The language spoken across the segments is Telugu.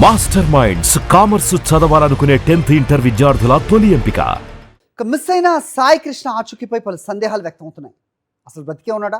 మాస్టర్ మైండ్స్ కామర్స్ చదవాలనుకునే 10th ఇంటర్ విద్యార్థుల తొలి ఎంపిక. మిస్ అయిన సాయి కృష్ణ ఆచూకీపై పలు సందేహాలు వ్యక్తమవుతున్నాయి. అసలు బ్రతికే ఉన్నాడా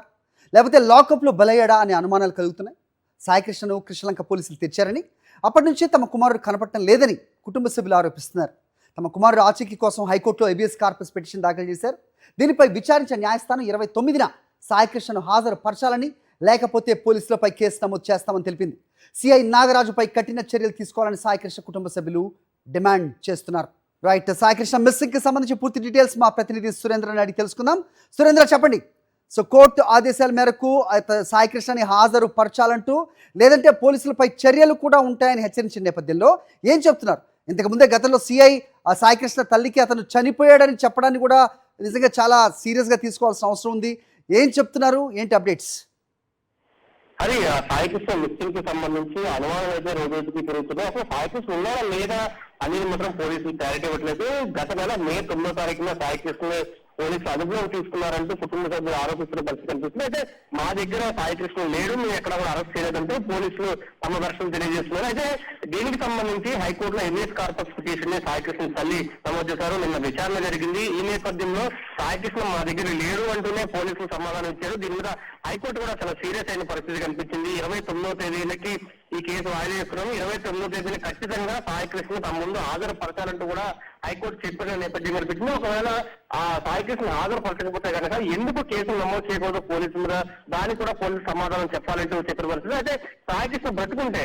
లేకపోతే లాకప్లో బలయ్యాడా అనే అనుమానాలు కలుగుతున్నాయి. సాయి కృష్ణను కృష్ణలంక పోలీసులు తెచ్చారని, అప్పటి నుంచే తమ కుమారుడు కనపడటం లేదని కుటుంబ సభ్యులు ఆరోపిస్తున్నారు. తమ కుమారుడు ఆచూకీ కోసం హైకోర్టులో హేబియస్ కార్పస్ పిటిషన్ దాఖలు చేశారు. దీనిపై విచారించిన న్యాయస్థానం 29న సాయి కృష్ణను హాజరుపరచాలని, లేకపోతే పోలీసులపై కేసు నమోదు చేస్తామని తెలిపింది. సిఐ నాగరాజుపై కఠిన చర్యలు తీసుకోవాలని సాయికృష్ణ కుటుంబ సభ్యులు డిమాండ్ చేస్తున్నారు. రైట్, సాయికృష్ణ మిస్సింగ్ కి సంబంధించి పూర్తి డీటెయిల్స్ మా ప్రతినిధి సురేంద్రని అడిగి తెలుసుకుందాం. సురేంద్ర, చెప్పండి. సో కోర్టు ఆదేశాల మేరకు సాయికృష్ణని హాజరు పరచాలంటూ, లేదంటే పోలీసులపై చర్యలు కూడా ఉంటాయని హెచ్చరించిన నేపథ్యంలో ఏం చెప్తున్నారు? ఇంతకుముందే గతంలో సిఐ సాయికృష్ణ తల్లికి అతను చనిపోయాడని చెప్పడాన్ని కూడా నిజంగా చాలా సీరియస్గా తీసుకోవాల్సిన అవసరం ఉంది. ఏం చెప్తున్నారు, ఏంటి అప్డేట్స్? అది సాయికృష్ణ మిస్సింగ్ కి సంబంధించి అనుమానం అయితే రోజుకి పెరుగుతున్నాయి. అసలు సాయికృష్ణ ఉన్నాడా లేదా అనేది మాత్రం పోలీసులు క్లారిటీ ఇవ్వట్లేదు. గత నెల మే 9వ తారీఖున సాయికృష్ణ పోలీసులు అదుపులోకి తీసుకున్నారంటూ కుటుంబ సభ్యులు ఆరోపిస్తున్న పరిస్థితి కనిపిస్తుంది. అయితే మా దగ్గర సాయికృష్ణ లేడు, మేము ఎక్కడ కూడా అరెస్ట్ చేయలేదంటే పోలీసులు తమ దర్శనం తెలియజేస్తున్నారు. అయితే దీనికి సంబంధించి హైకోర్టులో హేబియస్ కార్పస్ పిటిషన్ సాయికృష్ణ తల్లి నమోదు చేశారు. నిన్న విచారణ జరిగింది. ఈ నేపథ్యంలో సాయికృష్ణ మా దగ్గర లేడు అంటూనే పోలీసులు సమాధానం ఇచ్చారు. దీని మీద హైకోర్టు కూడా చాలా సీరియస్ అయిన పరిస్థితి కనిపించింది. 29వ తేదీలకి ఈ కేసు వాయిదా చేస్తున్నాము. 29వ తేదీన ఖచ్చితంగా సాయికృష్ణ తమ ముందు హాజరుపరచాలంటూ కూడా హైకోర్టు చెప్పిన నేపథ్యం కనిపించింది. ఒకవేళ ఆ సాయికృష్ణ హాజరుపరచకపోతే కనుక ఎందుకు కేసులు నమోదు చేయకూడదు పోలీసుల మీద, దానికి కూడా పోలీసు సమాధానం చెప్పాలంటూ చెప్పిన పరిస్థితి. అయితే సాయికృష్ణ బ్రతుకుంటే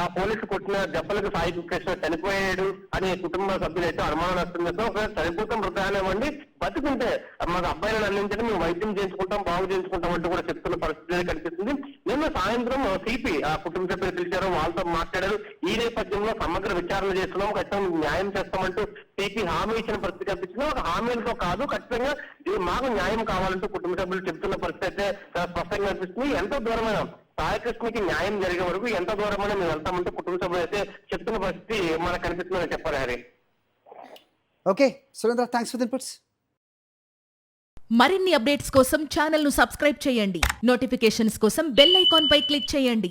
ఆ పోలీసు కొట్టిన దెబ్బలకు సాయికృష్ణ చనిపోయాడు అనే కుటుంబ సభ్యులు అయితే అనుమానం వ్యక్తం చేస్తాం. ఒకవేళ చనిపోతాం మృతదేహం బతుకుంటే మాకు అబ్బాయిలను అందించడం, మేము వైద్యం చేయించుకుంటాం, బాగు చేయించుకుంటాం అంటూ కూడా చెప్తున్న పరిస్థితి కనిపిస్తుంది. నిన్న సాయంత్రం సిపి ఆ కుటుంబ సభ్యులు పిలిచారు, వాళ్ళతో మాట్లాడారు. ఈ నేపథ్యంలో సమగ్ర విచారణ చేస్తున్నాం, ఖచ్చితంగా న్యాయం చేస్తామంటూ సిపి హామీ ఇచ్చిన పరిస్థితి కనిపిస్తుంది. ఒక హామీలతో కాదు, ఖచ్చితంగా మాకు న్యాయం కావాలంటూ కుటుంబ సభ్యులు చెప్తున్న పరిస్థితి అయితే చాలా స్పష్టంగా కనిపిస్తుంది. ఎంతో దూరమైన సాయికృష్ణకి న్యాయం జరిగే వరకు ఎంత దూరమైనా మేము వెళ్తామంటూ కుటుంబ సభ్యులు అయితే చెప్తున్న పరిస్థితి మనకు కనిపిస్తుందని చెప్పాలి. Hari, okay Surendra, thanks for the inputs. మరిన్ని అప్డేట్స్ కోసం ఛానల్ ను సబ్స్క్రైబ్ చేయండి. నోటిఫికేషన్స్ కోసం బెల్ ఐకాన్ పై క్లిక్ చేయండి.